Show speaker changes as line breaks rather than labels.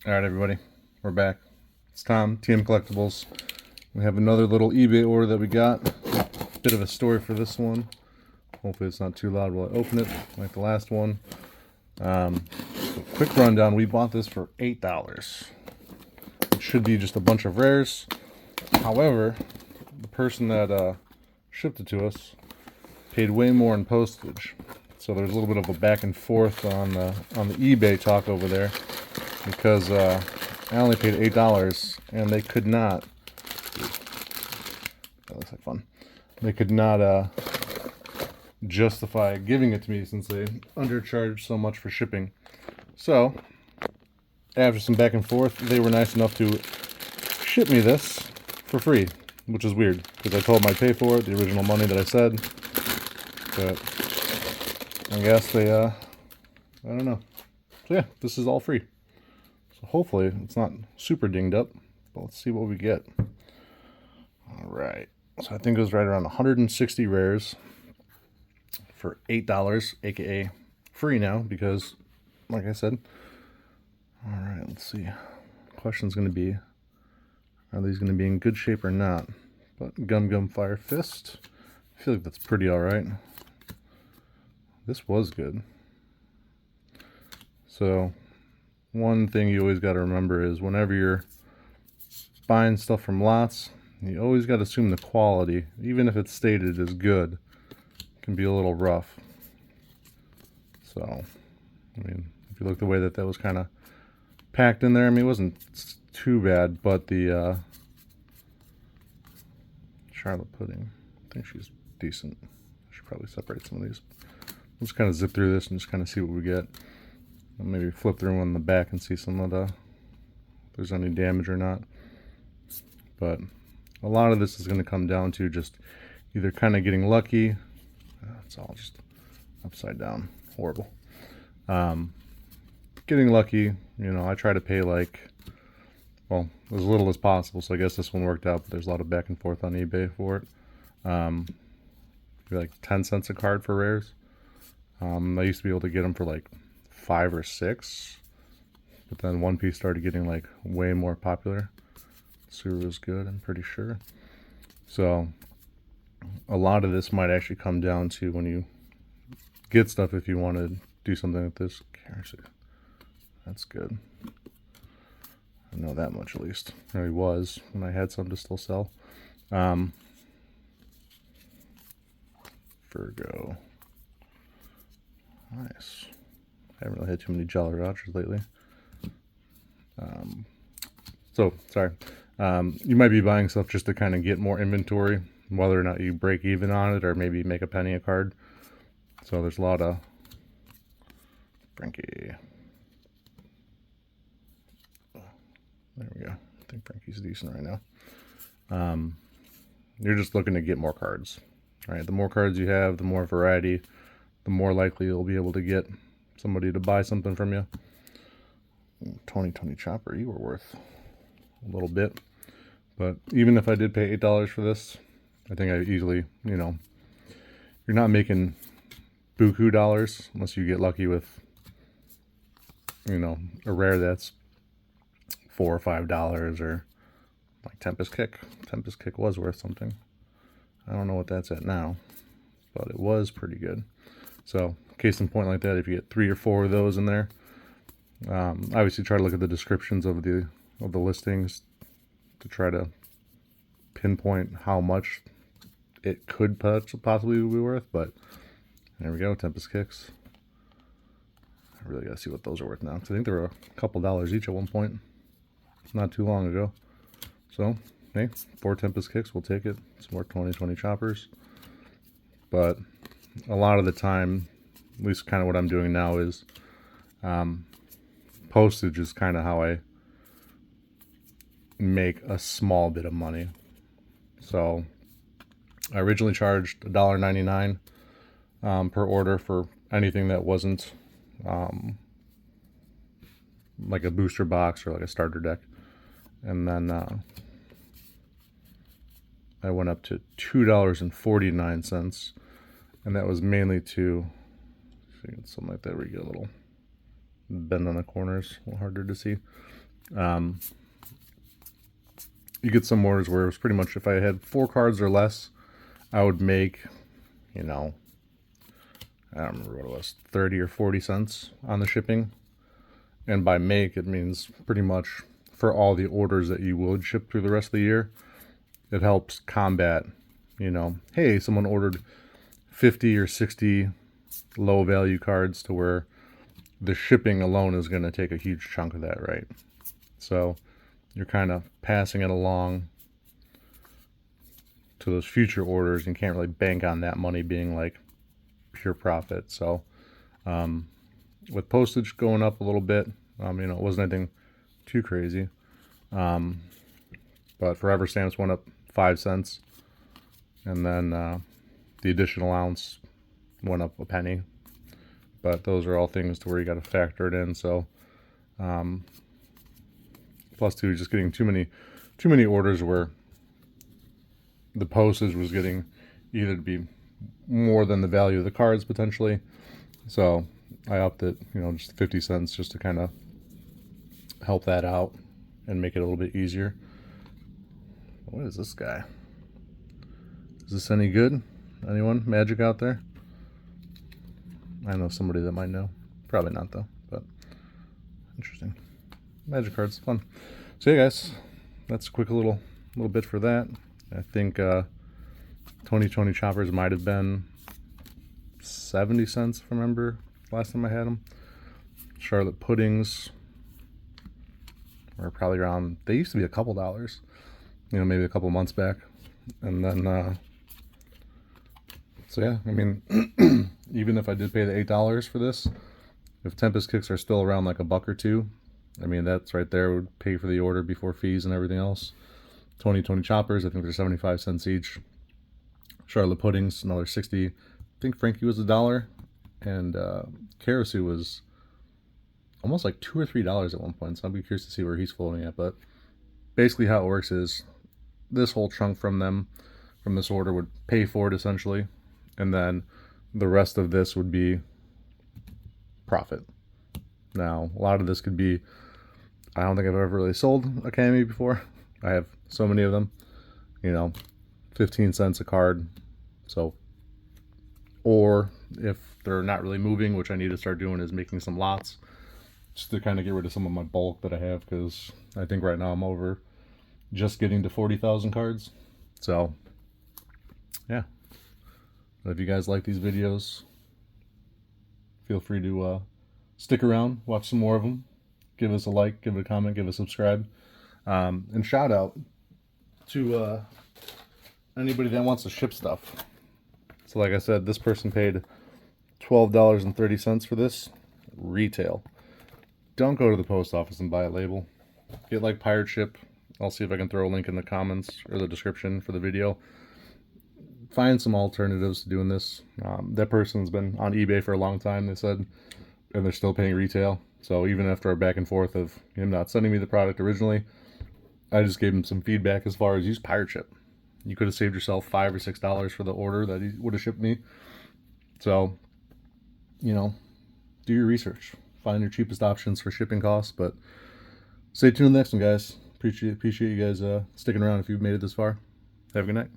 Alright everybody, we're back. It's Tom, TM Collectibles. We have another little eBay order that we got. Bit of a story for this one. Hopefully it's not too loud while I open it, like the last one. So quick rundown, we bought this for $8. It should be just a bunch of rares. However, the person that shipped it to us paid way more in postage. So there's a little bit of a back and forth on the eBay talk over there. Because I only paid $8 and they could not, that looks like fun, they could not justify giving it to me since they undercharged so much for shipping. So after some back and forth, they were nice enough to ship me this for free, which is weird because I told them I'd pay for it, the original money that I said, but I guess they I don't know. So yeah, this is all free. Hopefully it's not super dinged up, but let's see what we get. All right, so I think it was right around 160 rares for $8, aka free now, because like I said. All right, let's see. The question's going to be, are these going to be in good shape or not? But Gum Fire Fist, I feel like that's pretty all right. This was good. So one thing you always got to remember is whenever you're buying stuff from lots, you always got to assume the quality, even if it's stated as good, can be a little rough. So, I mean, if you look the way that was kind of packed in there, I mean, it wasn't too bad, but the Charlotte Pudding, I think she's decent. I should probably separate some of these. Let's kind of zip through this and just kind of see what we get. I'll maybe flip through on the back and see some of the, if there's any damage or not. But a lot of this is going to come down to just either kind of getting lucky. It's all just upside down, horrible. Getting lucky, you know, I try to pay like, well, as little as possible, so I guess this one worked out, but there's a lot of back and forth on eBay for it. Like 10 cents a card for rares. I used to be able to get them for like 5 or 6, but then One Piece started getting like way more popular. Suru was good, I'm pretty sure. So a lot of this might actually come down to when you get stuff, if you want to do something with this. That's good. I know that much at least. Or he was when I had some to still sell. Virgo. Nice. I haven't really had too many Jolly Rogers lately. Sorry. You might be buying stuff just to kind of get more inventory, whether or not you break even on it or maybe make a penny a card. So there's a lot of Frankie. There we go. I think Frankie's decent right now. You're just looking to get more cards. All right, the more cards you have, the more variety, the more likely you'll be able to get somebody to buy something from you. 2020 Chopper, you were worth a little bit. But even if I did pay $8 for this, I think I easily, you know, you're not making buku dollars unless you get lucky with, you know, a rare that's $4 or $5, or like Tempest Kick. Tempest Kick was worth something. I don't know what that's at now, but it was pretty good. So case in point like that, if you get 3 or 4 of those in there, obviously try to look at the descriptions of the listings to try to pinpoint how much it could possibly be worth. But there we go, Tempest Kicks. I really gotta see what those are worth now, because I think they were a couple dollars each at one point not too long ago. So hey, 4 Tempest Kicks, we'll take it. Some more 2020 Choppers. But a lot of the time, at least kind of what I'm doing now, is postage is kind of how I make a small bit of money. So I originally charged $1.99 per order for anything that wasn't like a booster box or like a starter deck. And then I went up to $2.49, and that was mainly to, something like that where you get a little bend on the corners, a little harder to see. You get some orders where it's pretty much if I had 4 cards or less, I would make, you know, I don't remember what it was, 30 or 40 cents on the shipping. And by make, it means pretty much for all the orders that you would ship through the rest of the year. It helps combat, you know, hey, someone ordered 50 or 60 low value cards to where the shipping alone is going to take a huge chunk of that, right? So you're kind of passing it along to those future orders and can't really bank on that money being like pure profit. So with postage going up a little bit, you know, it wasn't anything too crazy. But forever stamps went up 5 cents. And then the additional ounce went up a penny. But those are all things to where you got to factor it in. So plus two, just getting too many orders where the postage was getting either to be more than the value of the cards potentially. So I upped it, you know, just 50 cents just to kind of help that out and make it a little bit easier. What is this guy? Is this any good? Anyone? Magic out there? I know somebody that might know. Probably not though, but interesting. Magic cards, fun. So yeah, guys, that's a quick little bit for that. I think 2020 choppers might have been 70 cents, if I remember last time I had them. Charlotte puddings were probably around, they used to be a couple dollars, you know, maybe a couple months back. And then so yeah, I mean, even if I did pay the $8 for this, if Tempest kicks are still around like $1 or $2, I mean, that's right there would pay for the order before fees and everything else. 2020 choppers, I think they're 75 cents each. Charlotte puddings, another 60. I think Frankie was $1, and Karasu was almost like $2 or $3 at one point. So I'll be curious to see where he's floating at. But basically, how it works is this whole chunk from them, from this order, would pay for it essentially, and then the rest of this would be profit. Now, a lot of this could be, I don't think I've ever really sold a Kami before. I have so many of them, you know, 15 cents a card. So, or if they're not really moving, which I need to start doing, is making some lots just to kind of get rid of some of my bulk that I have, because I think right now I'm over just getting to 40,000 cards. So, yeah. But if you guys like these videos, feel free to stick around, watch some more of them. Give us a like, give it a comment, give it a subscribe. And shout out to anybody that wants to ship stuff. So like I said, this person paid $12.30 for this retail. Don't go to the post office and buy a label. Get like pirate ship. I'll see if I can throw a link in the comments or the description for the video. Find some alternatives to doing this. That person's been on eBay for a long time, they said, and they're still paying retail. So even after our back and forth of him not sending me the product originally, I just gave him some feedback as far as use pirate ship. You could have saved yourself $5 or $6 for the order that he would have shipped me. So, you know, do your research. Find your cheapest options for shipping costs. But stay tuned next one, guys. Appreciate you guys sticking around if you've made it this far. Have a good night.